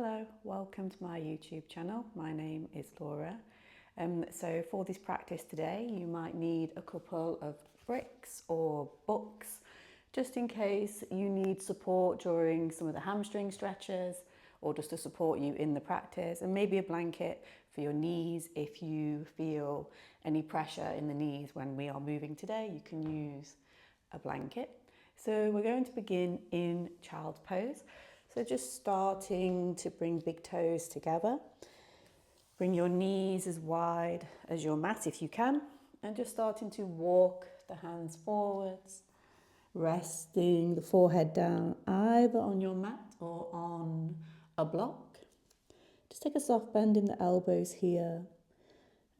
Hello, welcome to my YouTube channel. My name is Laura. So for this practice today, you might need a couple of bricks or books, just in case you need support during some of the hamstring stretches or just to support you in the practice, and maybe a blanket for your knees if you feel any pressure in the knees when we are moving today. You can use a blanket. So we're going to begin in child's pose. So just starting to bring big toes together. Bring your knees as wide as your mat if you can, and just starting to walk the hands forwards, resting the forehead down either on your mat or on a block. Just take a soft bend in the elbows here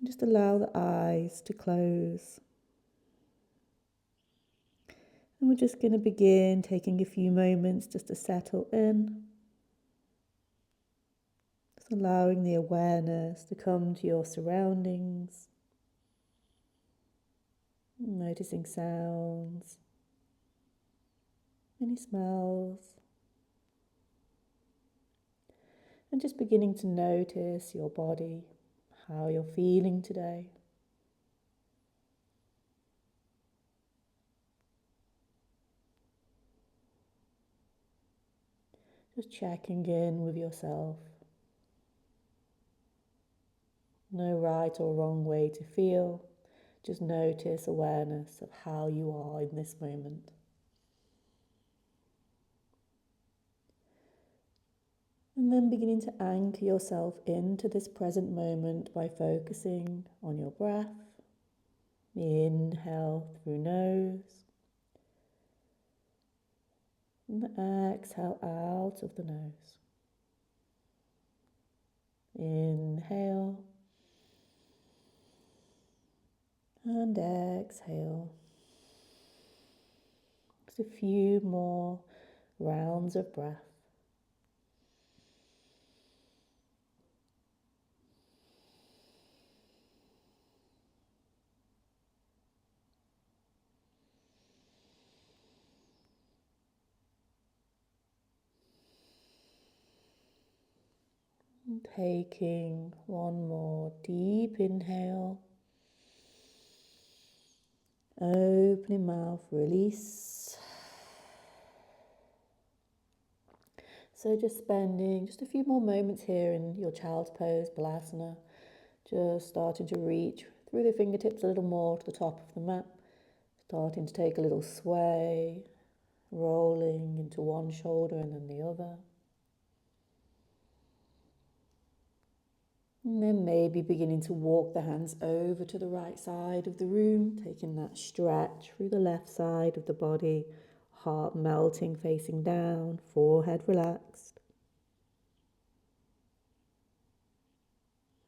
and just allow the eyes to close. And we're just going to begin taking a few moments just to settle in. Just allowing the awareness to come to your surroundings. Noticing sounds, any smells. And just beginning to notice your body, how you're feeling today. Just checking in with yourself. No right or wrong way to feel. Just notice awareness of how you are in this moment. And then beginning to anchor yourself into this present moment by focusing on your breath. Inhale through nose. And exhale out of the nose. Inhale. And exhale. Just a few more rounds of breath. And taking one more deep inhale. Opening mouth, release. So just spending just a few more moments here in your child's pose, Balasana. Just starting to reach through the fingertips a little more to the top of the mat. Starting to take a little sway, rolling into one shoulder and then the other. And then maybe beginning to walk the hands over to the right side of the room, taking that stretch through the left side of the body, heart melting, facing down, forehead relaxed.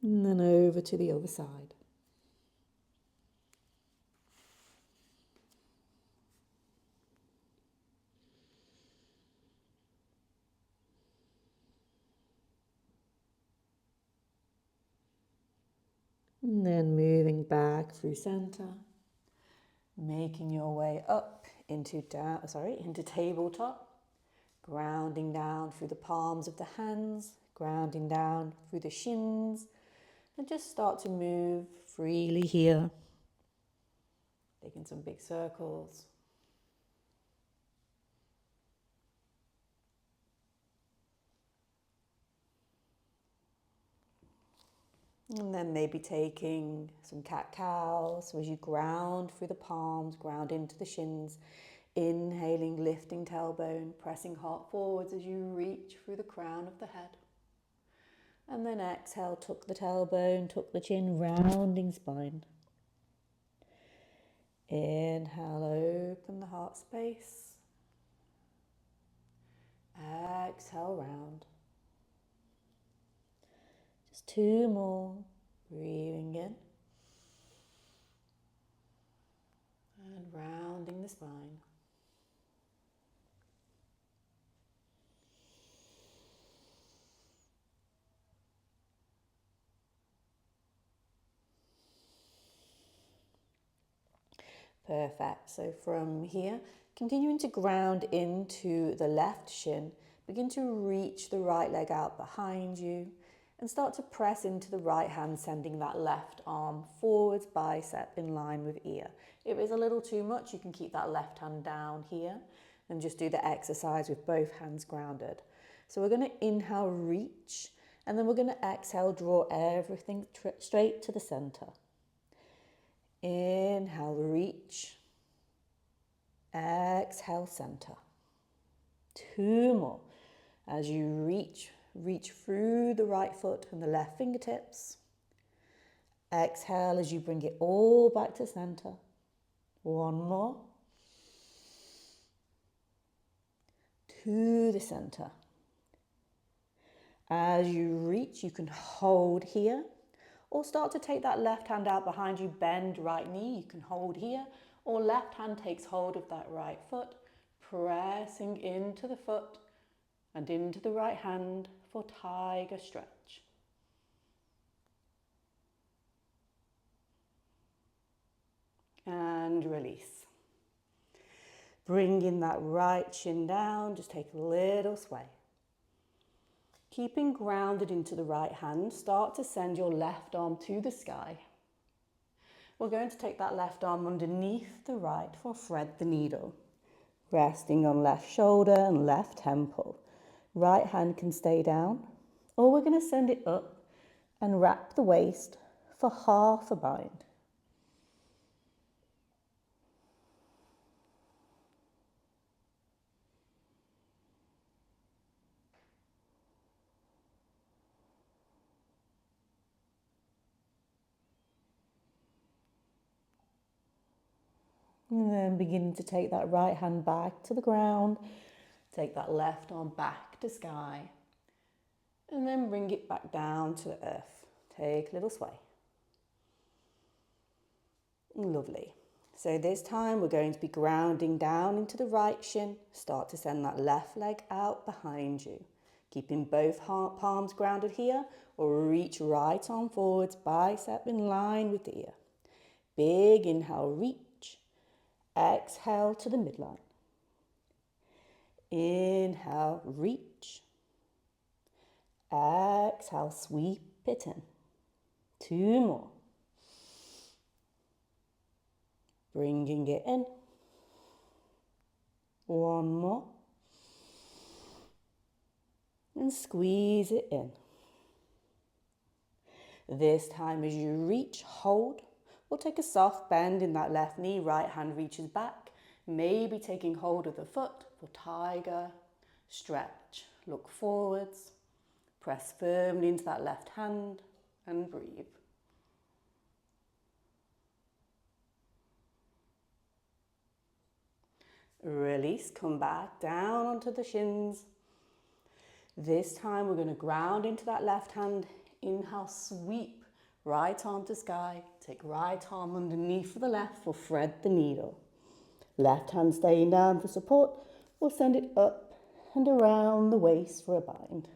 And then over to the other side. And then moving back through center, making your way up into tabletop, grounding down through the palms of the hands, grounding down through the shins, and just start to move freely here, taking some big circles. And then maybe taking some cat-cows. So as you ground through the palms, ground into the shins, inhaling, lifting tailbone, pressing heart forwards as you reach through the crown of the head. And then exhale, tuck the tailbone, tuck the chin, rounding spine. Inhale, open the heart space. Exhale, round. Just two more. Breathing in. And rounding the spine. Perfect. So from here, continuing to ground into the left shin, Begin to reach the right leg out behind you and start to press into the right hand, sending that left arm forwards, bicep in line with ear. If it's a little too much, you can keep that left hand down here and just do the exercise with both hands grounded. So we're going to inhale, reach, and then we're going to exhale, draw everything straight to the center. Inhale, reach. Exhale, center. 2 more. As you reach through the right foot and the left fingertips. Exhale as you bring it all back to center. 1 more. To the center. As you reach, you can hold here or start to take that left hand out behind you, bend right knee, you can hold here, or left hand takes hold of that right foot, pressing into the foot and into the right hand for tiger stretch. And release. Bringing that right shin down, just take a little sway. Keeping grounded into the right hand, start to send your left arm to the sky. We're going to take that left arm underneath the right for thread the needle. Resting on left shoulder and left temple. Right hand can stay down, or we're going to send it up and wrap the waist for half a bind. And then beginning to take that right hand back to the ground. Take that left arm back to sky. And then bring it back down to the earth. Take a little sway. Lovely. So this time we're going to be grounding down into the right shin. Start to send that left leg out behind you. Keeping both palms grounded here, or reach right arm forwards, bicep in line with the ear. Big inhale, reach. Exhale to the midline. Inhale, reach. Exhale, sweep it in. 2 more. Bringing it in. 1 more. And squeeze it in. This time as you reach, hold. We'll take a soft bend in that left knee, right hand reaches back, maybe taking hold of the foot for tiger, stretch, look forwards, press firmly into that left hand and breathe. Release, come back down onto the shins. This time we're going to ground into that left hand, inhale, sweep. Right arm to sky, take right arm underneath for the left for thread the needle. Left hand staying down for support, we'll send it up and around the waist for a bind.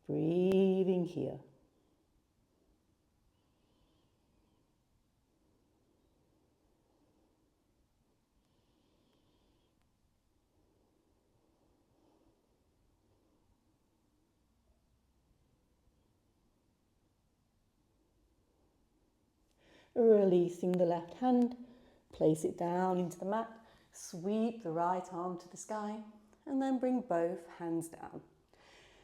Breathing here. Releasing the left hand, place it down into the mat, sweep the right arm to the sky, and then bring both hands down.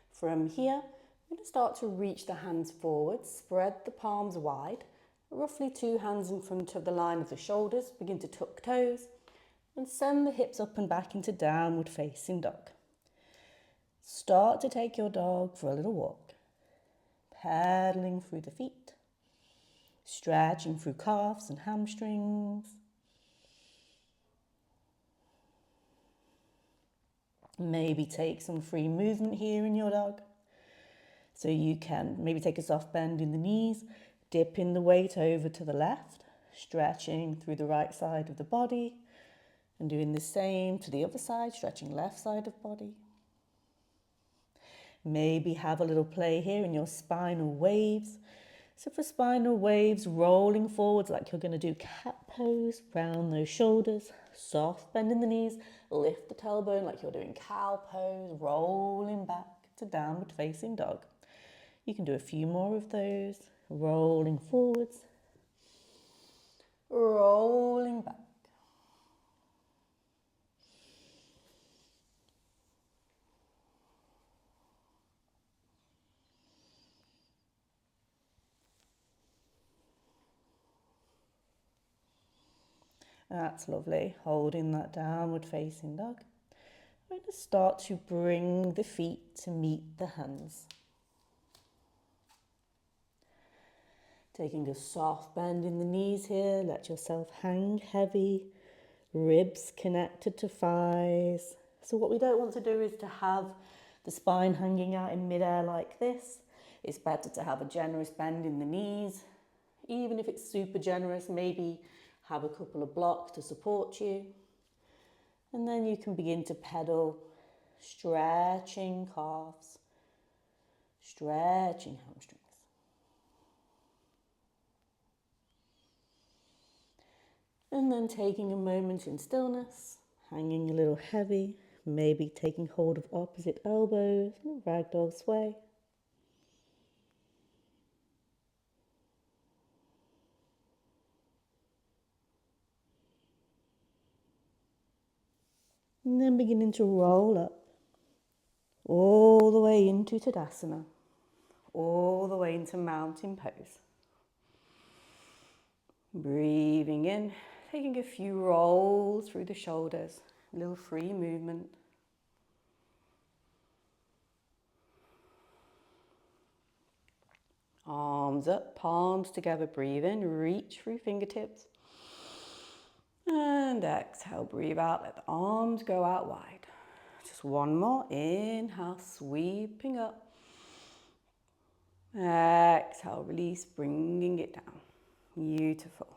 From here, we're going to start to reach the hands forward, spread the palms wide, roughly 2 hands in front of the line of the shoulders, begin to tuck toes, and send the hips up and back into downward facing dog. Start to take your dog for a little walk, pedaling through the feet, stretching through calves and hamstrings. Maybe take some free movement here in your dog. So you can maybe take a soft bend in the knees, dipping the weight over to the left, stretching through the right side of the body, and doing the same to the other side, stretching left side of body. Maybe have a little play here in your spinal waves. So for spinal waves, rolling forwards like you're going to do cat pose, round those shoulders, Soft bend in the knees, lift the tailbone like you're doing cow pose, rolling back to downward facing dog. You can do a few more of those, rolling forwards, rolling back. That's lovely. Holding that downward facing dog. We're going to start to bring the feet to meet the hands. Taking a soft bend in the knees here. Let yourself hang heavy. Ribs connected to thighs. So what we don't want to do is to have the spine hanging out in midair like this. It's better to have a generous bend in the knees. Even if it's super generous, maybe have a couple of blocks to support you. And then you can begin to pedal, stretching calves, stretching hamstrings. And then taking a moment in stillness, hanging a little heavy, maybe taking hold of opposite elbows in a ragdoll sway. And then beginning to roll up, all the way into Tadasana, all the way into mountain pose. Breathing in, taking a few rolls through the shoulders, a little free movement. Arms up, palms together, breathe in, reach through fingertips. And exhale, breathe out, let the arms go out wide. Just one more, inhale, sweeping up. Exhale, release, bringing it down. Beautiful.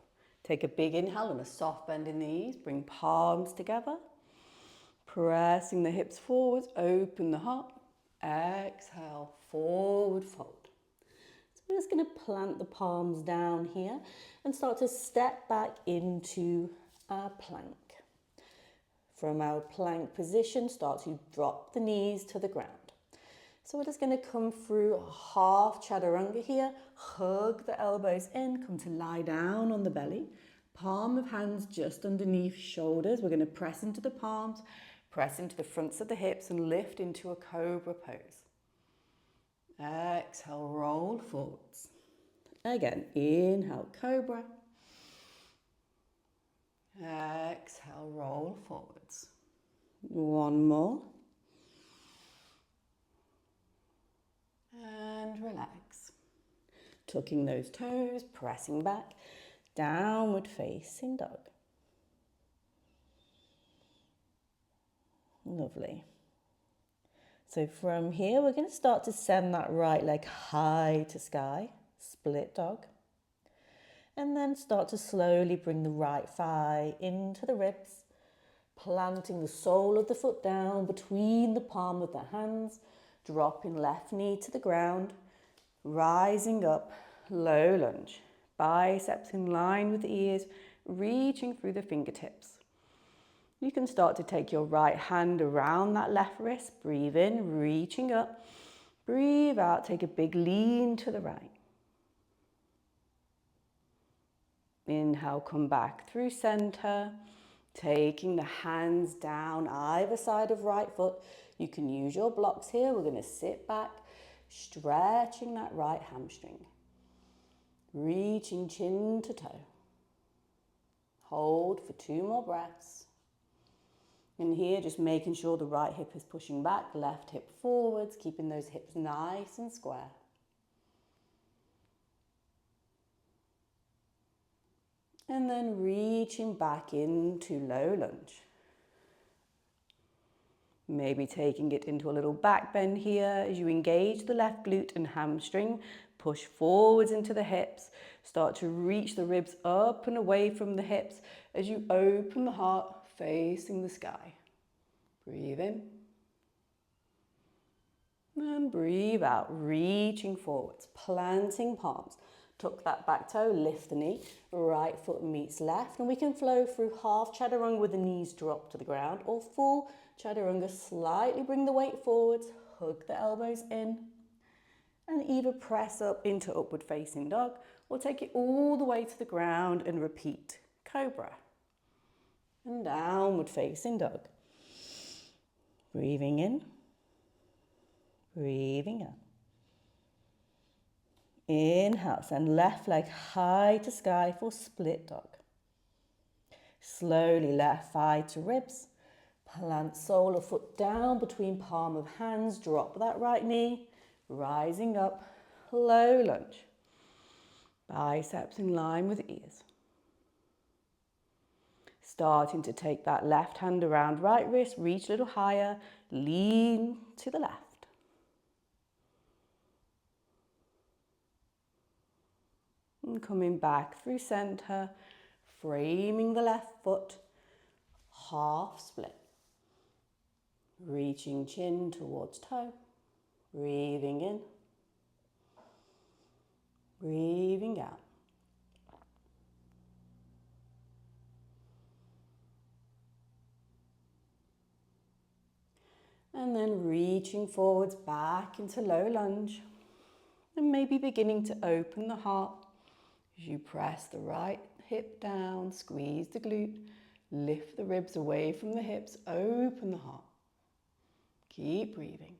Take a big inhale and a soft bend in the knees, bring palms together. Pressing the hips forwards, open the heart. Exhale, forward fold. So we're just going to plant the palms down here and start to step back into our plank. From our plank position, start to drop the knees to the ground. So we're just going to come through a half chaturanga here, hug the elbows in, come to lie down on the belly. Palm of hands just underneath shoulders. We're going to press into the palms, press into the fronts of the hips and lift into a cobra pose. Exhale, roll forwards. Again, inhale, cobra. Exhale, roll forwards. One more. And relax. Tucking those toes, pressing back, downward facing dog. Lovely. So from here, we're going to start to send that right leg high to sky, split dog. And then start to slowly bring the right thigh into the ribs, planting the sole of the foot down between the palm of the hands, dropping left knee to the ground, rising up, low lunge, biceps in line with the ears, reaching through the fingertips. You can start to take your right hand around that left wrist, breathe in, reaching up, breathe out, take a big lean to the right. Inhale, come back through center, taking the hands down either side of right foot. You can use your blocks here. We're going to sit back, stretching that right hamstring. Reaching chin to toe. Hold for 2 more breaths. And here, just making sure the right hip is pushing back, left hip forwards, keeping those hips nice and square. And then reaching back into low lunge. Maybe taking it into a little back bend here as you engage the left glute and hamstring. Push forwards into the hips. Start to reach the ribs up and away from the hips as you open the heart facing the sky. Breathe in. And breathe out, reaching forwards, planting palms. Tuck that back toe, lift the knee, right foot meets left, and we can flow through half chaturanga with the knees drop to the ground, or full chaturanga, slightly bring the weight forwards, hug the elbows in, and either press up into upward facing dog, or take it all the way to the ground and repeat cobra. And downward facing dog. Breathing in, breathing out. Inhale, send left leg high to sky for split dog. Slowly left thigh to ribs. Plant sole of foot down between palm of hands. Drop that right knee. Rising up, low lunge. Biceps in line with ears. Starting to take that left hand around right wrist. Reach a little higher. Lean to the left. And coming back through center, framing the left foot, half split. Reaching chin towards toe, breathing in, breathing out. And then reaching forwards back into low lunge, and maybe beginning to open the heart. As you press the right hip down, squeeze the glute, lift the ribs away from the hips, open the heart. Keep breathing.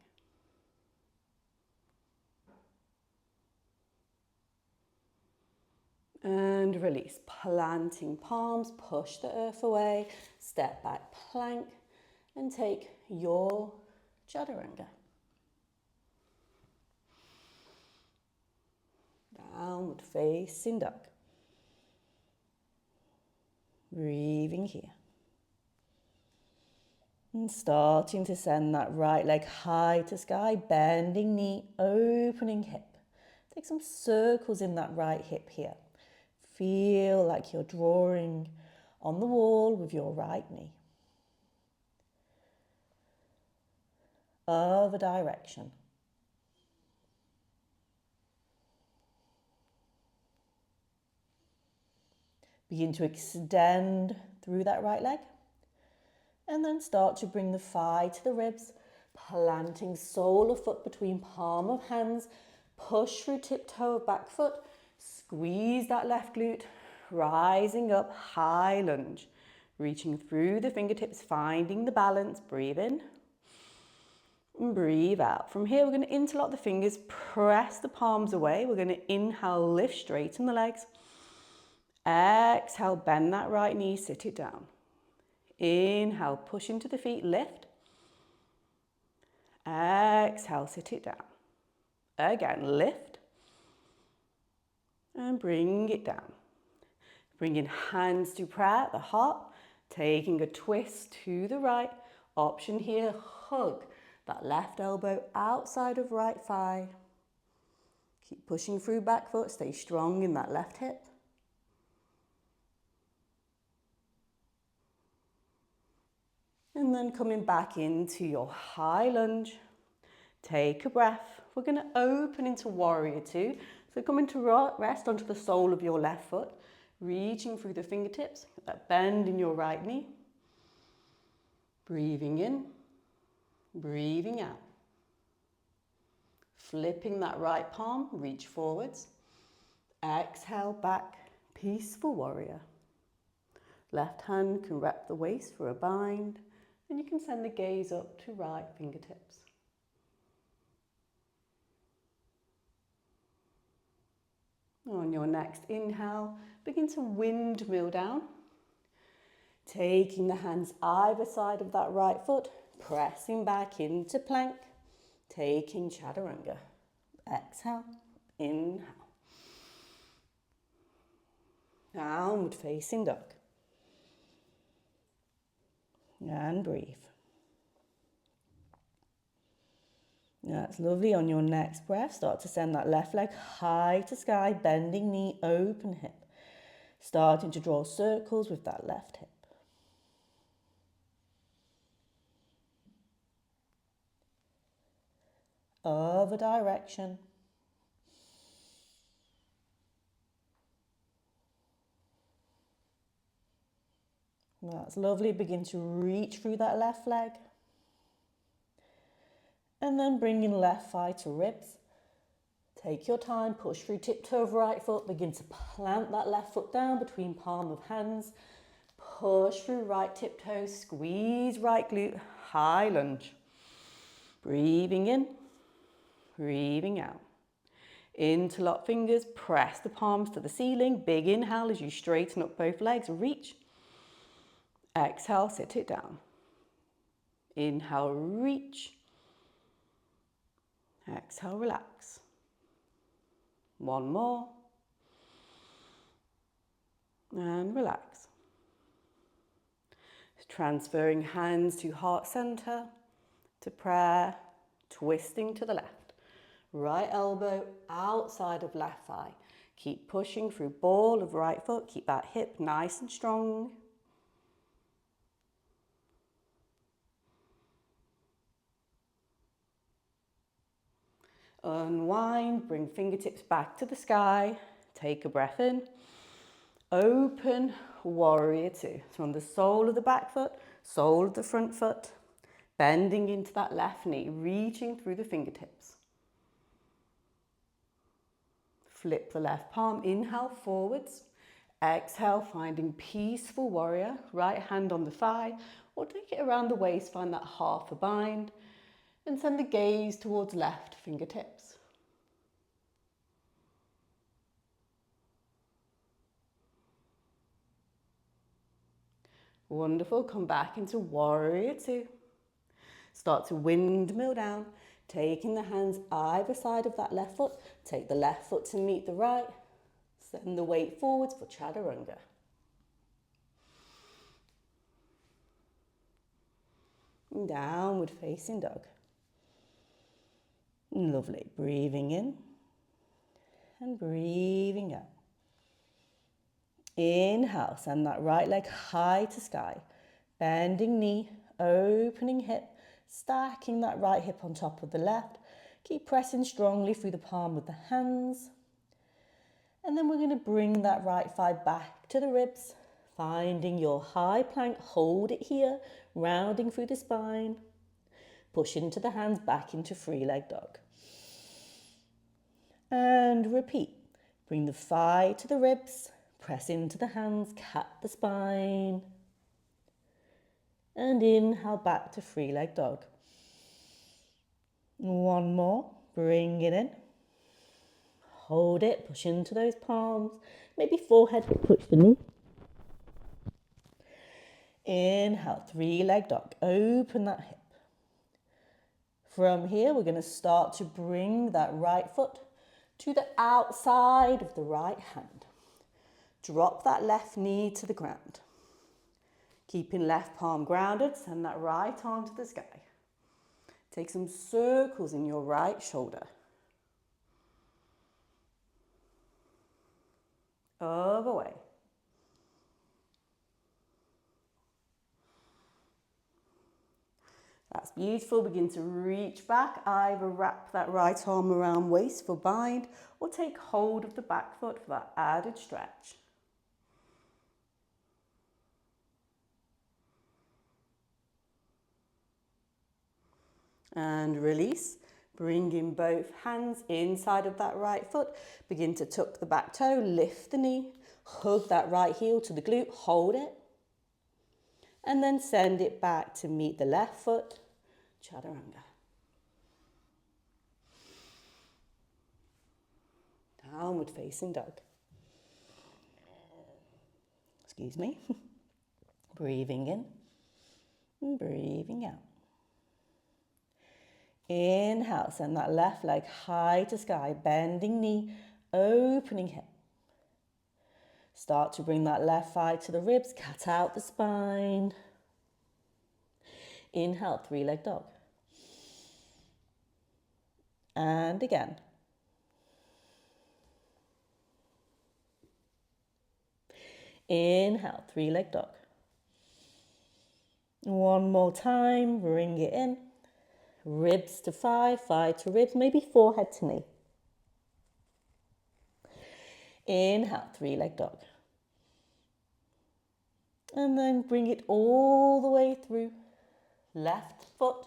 And release, planting palms, push the earth away, step back plank, and take your chaturanga. Downward facing dog. Breathing here. And starting to send that right leg high to sky, bending knee, opening hip. Take some circles in that right hip here. Feel like you're drawing on the wall with your right knee. Other direction. Begin to extend through that right leg. And then start to bring the thigh to the ribs, planting sole of foot between palm of hands. Push through tiptoe of back foot. Squeeze that left glute. Rising up, high lunge. Reaching through the fingertips, finding the balance. Breathe in. And breathe out. From here, we're going to interlock the fingers, press the palms away. We're going to inhale, lift, straighten the legs. Exhale, bend that right knee, sit it down. Inhale, push into the feet, lift. Exhale, sit it down. Again, lift. And bring it down. Bringing hands to prayer at the heart. Taking a twist to the right. Option here, hug that left elbow outside of right thigh. Keep pushing through back foot. Stay strong in that left hip. And then coming back into your high lunge. Take a breath. We're going to open into warrior two. So come into rest onto the sole of your left foot. Reaching through the fingertips. That bend in your right knee. Breathing in. Breathing out. Flipping that right palm. Reach forwards. Exhale back. Peaceful warrior. Left hand can wrap the waist for a bind. And you can send the gaze up to right fingertips. On your next inhale, begin to windmill down. Taking the hands either side of that right foot, pressing back into plank. Taking chaturanga. Exhale, inhale. Downward facing dog. And breathe. That's lovely. On your next breath, start to send that left leg high to sky, bending knee, open hip. Starting to draw circles with that left hip. Other direction. That's lovely. Begin to reach through that left leg. And then bringing left thigh to ribs. Take your time, push through tiptoe of right foot. Begin to plant that left foot down between palm of hands. Push through right tiptoe, squeeze right glute, high lunge. Breathing in, breathing out. Interlock fingers, press the palms to the ceiling. Big inhale as you straighten up both legs, reach. Exhale, sit it down. Inhale, reach. Exhale, relax. One more. And relax. Transferring hands to heart center, to prayer, twisting to the left. Right elbow outside of left thigh. Keep pushing through ball of right foot. Keep that hip nice and strong. Unwind, bring fingertips back to the sky. Take a breath in. Open, warrior two. So on the sole of the back foot, sole of the front foot, bending into that left knee, reaching through the fingertips. Flip the left palm, inhale forwards. Exhale, finding peaceful warrior. Right hand on the thigh, or take it around the waist, find that half a bind. And send the gaze towards left fingertips. Wonderful, come back into warrior two. Start to windmill down, taking the hands either side of that left foot. Take the left foot to meet the right. Send the weight forwards for chaturanga. Downward facing dog. Lovely, breathing in and breathing out. Inhale, send that right leg high to sky. Bending knee, opening hip, stacking that right hip on top of the left. Keep pressing strongly through the palm of the hands. And then we're going to bring that right thigh back to the ribs, finding your high plank, hold it here, rounding through the spine. Push into the hands, back into three-leg dog. And repeat. Bring the thigh to the ribs, press into the hands, cat the spine. And inhale back to three-leg dog. One more, bring it in. Hold it, push into those palms. Maybe forehead, touch the knee. Inhale, three-leg dog. Open that hip. From here, we're going to start to bring that right foot to the outside of the right hand. Drop that left knee to the ground. Keeping left palm grounded, send that right arm to the sky. Take some circles in your right shoulder. Other way. That's beautiful. Begin to reach back. Either wrap that right arm around waist for bind or take hold of the back foot for that added stretch. And release. Bringing both hands inside of that right foot. Begin to tuck the back toe, lift the knee, hug that right heel to the glute, hold it. And then send it back to meet the left foot, chaturanga. Downward facing dog. Excuse me. Breathing in and breathing out. Inhale, send that left leg high to sky, bending knee, opening hip. Start to bring that left thigh to the ribs, cat out the spine. Inhale, three-leg dog. And again. Inhale, three-leg dog. One more time, bring it in. Ribs to thigh, thigh to ribs, maybe forehead to knee. Inhale, three-leg dog. And then bring it all the way through. Left foot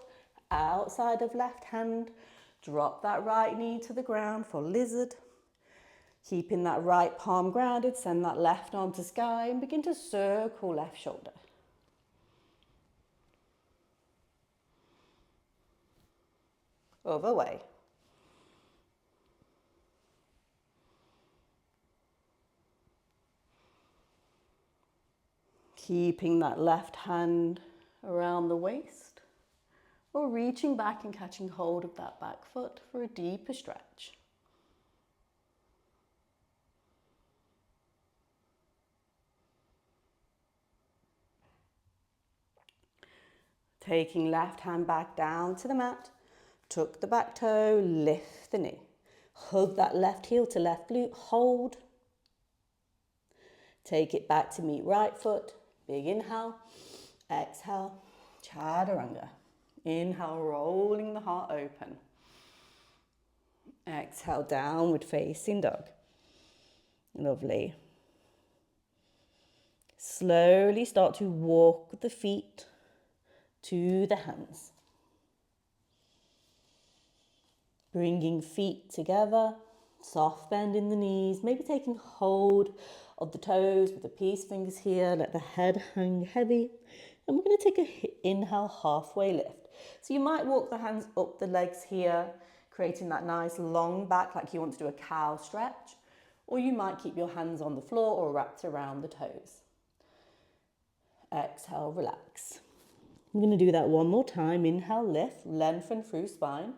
outside of left hand. Drop that right knee to the ground for lizard. Keeping that right palm grounded, send that left arm to sky and begin to circle left shoulder. Other way. Keeping that left hand around the waist or reaching back and catching hold of that back foot for a deeper stretch. Taking left hand back down to the mat, tuck the back toe, lift the knee. Hug that left heel to left glute, hold. Take it back to meet right foot. Big inhale, exhale, chaturanga. Inhale, rolling the heart open. Exhale, downward facing dog. Lovely. Slowly start to walk the feet to the hands. Bringing feet together, soft bend in the knees, maybe taking hold of the toes with the peace fingers here, let the head hang heavy. And we're going to take an inhale, halfway lift. So you might walk the hands up the legs here, creating that nice long back like you want to do a cow stretch. Or you might keep your hands on the floor or wrapped around the toes. Exhale, relax. I'm going to do that one more time. Inhale, lift, lengthen through spine.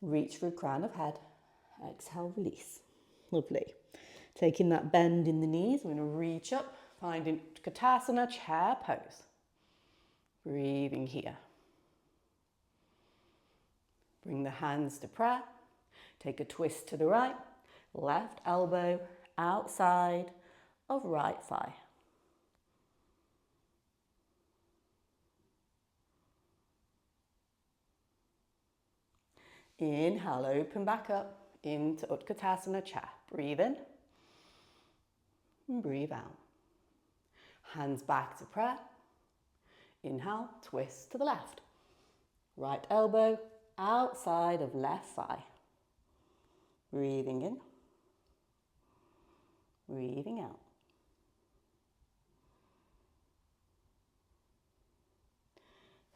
Reach through crown of head. Exhale, release. Lovely. Taking that bend in the knees, we're going to reach up, finding Utkatasana, chair pose. Breathing here. Bring the hands to prayer. Take a twist to the right. Left elbow outside of right thigh. Inhale, open back up into Utkatasana chair. Breathe in and breathe out. Hands back to prayer. Inhale, twist to the left. Right elbow outside of left thigh. Breathing in, breathing out.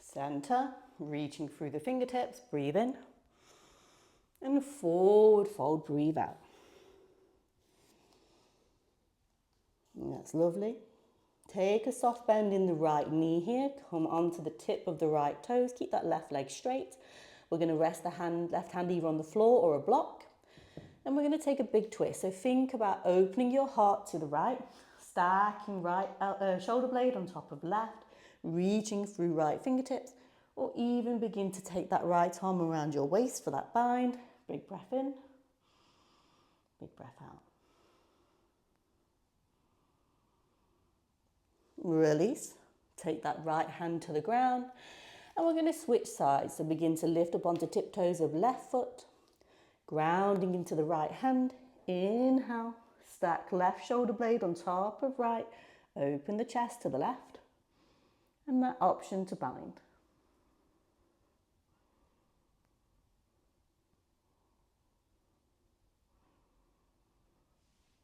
Center, reaching through the fingertips, breathe in. And forward fold, breathe out. And that's lovely. Take a soft bend in the right knee here. Come onto the tip of the right toes. Keep that left leg straight. We're going to rest the left hand either on the floor or a block. And we're going to take a big twist. So think about opening your heart to the right, stacking right shoulder blade on top of left, reaching through right fingertips, or even begin to take that right arm around your waist for that bind. Big breath in, big breath out. Release. Take that right hand to the ground. And we're going to switch sides. So begin to lift up onto tiptoes of left foot. Grounding into the right hand. Inhale. Stack left shoulder blade on top of right. Open the chest to the left. And that option to bind.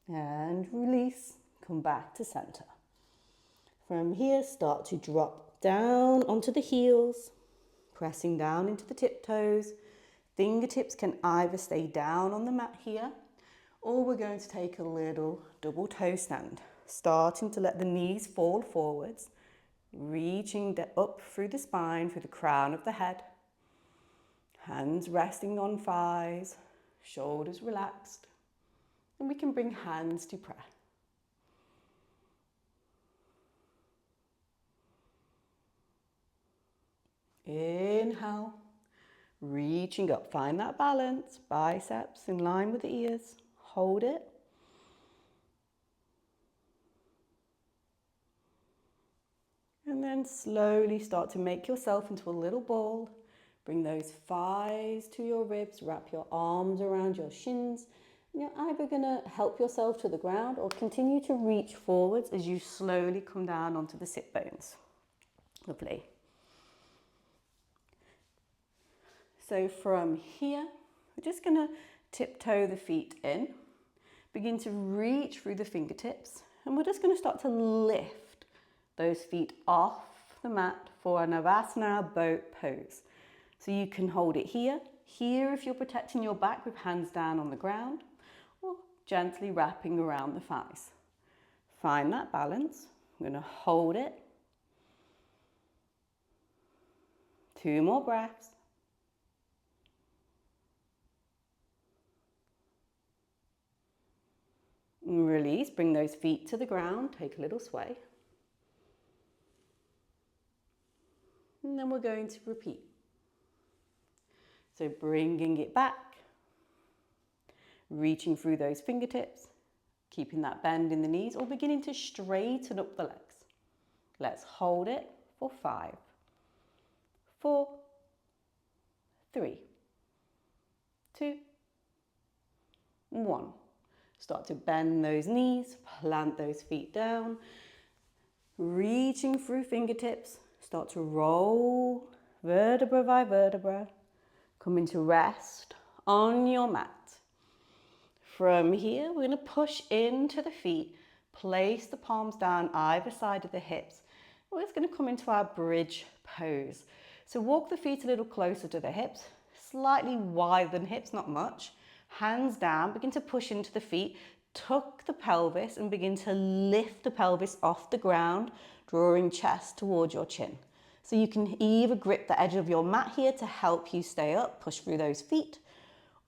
And release. Come back to center. From here, start to drop down onto the heels, pressing down into the tiptoes. Fingertips can either stay down on the mat here, or we're going to take a little double toe stand, starting to let the knees fall forwards, reaching up through the spine, through the crown of the head. Hands resting on thighs, shoulders relaxed, and we can bring hands to prayer. Inhale, reaching up, find that balance, biceps in line with the ears, hold it. And then slowly start to make yourself into a little ball. Bring those thighs to your ribs, wrap your arms around your shins, You're either going to help yourself to the ground or continue to reach forwards as you slowly come down onto the sit bones. Lovely. So from here, we're just going to tiptoe the feet in, begin to reach through the fingertips, and we're just going to start to lift those feet off the mat for a Navasana boat pose. So you can hold it here if you're protecting your back with hands down on the ground, or gently wrapping around the thighs. Find that balance. I'm going to hold it. 2 more breaths. And release, bring those feet to the ground, take a little sway. And then we're going to repeat. So bringing it back, reaching through those fingertips, keeping that bend in the knees, or beginning to straighten up the legs. Let's hold it for 5, 4, 3, 2, 1. Start to bend those knees, plant those feet down, reaching through fingertips, start to roll vertebra by vertebra, come into rest on your mat. From here, we're going to push into the feet, place the palms down either side of the hips. We're just going to come into our bridge pose. So walk the feet a little closer to the hips, slightly wider than hips, not much. Hands down, begin to push into the feet, tuck the pelvis and begin to lift the pelvis off the ground, drawing chest towards your chin. So you can either grip the edge of your mat here to help you stay up, push through those feet,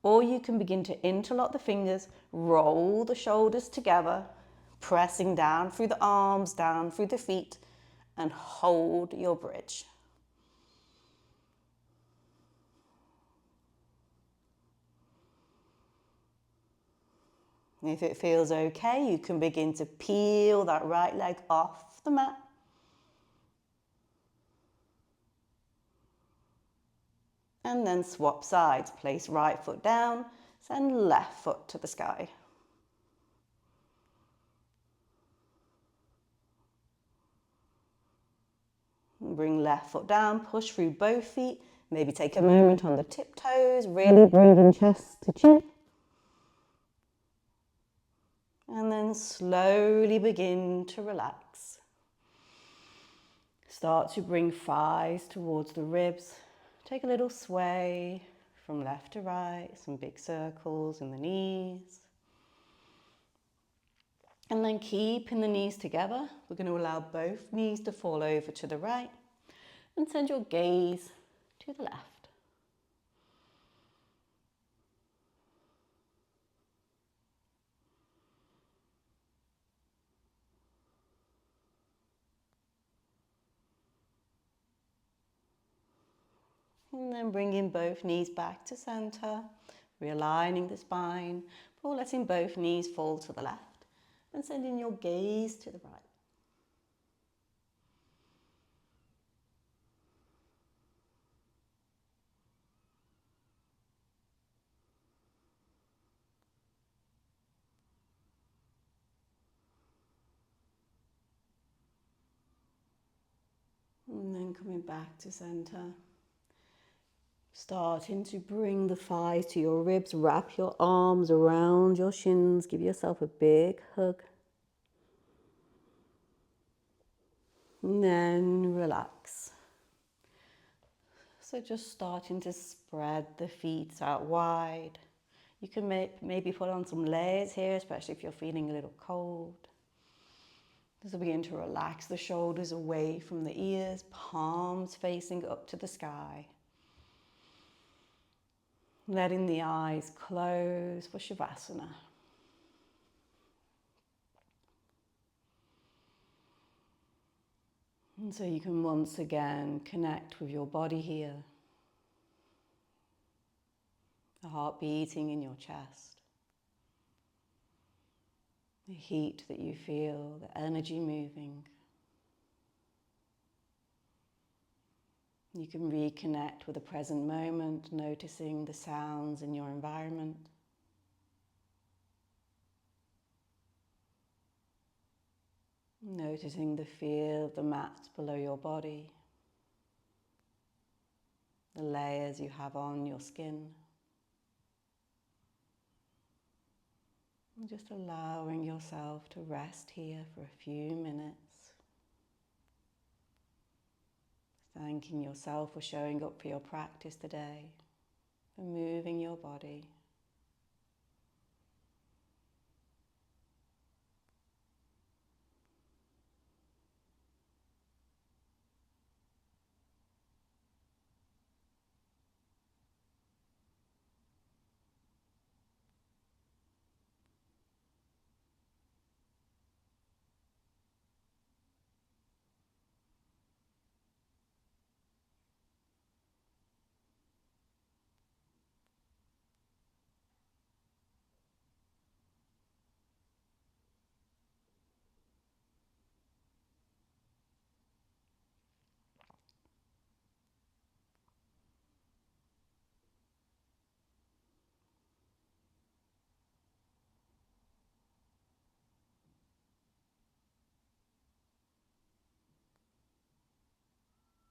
or you can begin to interlock the fingers, roll the shoulders together, pressing down through the arms, down through the feet, and hold your bridge. If it feels okay, you can begin to peel that right leg off the mat. And then swap sides. Place right foot down, send left foot to the sky. Bring left foot down, push through both feet. Maybe take a moment on the tiptoes, really breathing chest to chin. And then slowly begin to relax. Start to bring thighs towards the ribs. Take a little sway from left to right, some big circles in the knees. And then keeping the knees together, we're going to allow both knees to fall over to the right and send your gaze to the left. And then bringing both knees back to center, realigning the spine, or letting both knees fall to the left and sending your gaze to the right. And then coming back to center. Starting to bring the thighs to your ribs, wrap your arms around your shins, give yourself a big hug. And then relax. So just starting to spread the feet out wide. You can maybe put on some layers here, especially if you're feeling a little cold. Just begin to relax the shoulders away from the ears, palms facing up to the sky. Letting the eyes close for Shavasana. And so you can once again connect with your body here. The heart beating in your chest. The heat that you feel, the energy moving. You can reconnect with the present moment, noticing the sounds in your environment. Noticing the feel of the mat below your body, the layers you have on your skin. And just allowing yourself to rest here for a few minutes. Thanking yourself for showing up for your practice today, for moving your body.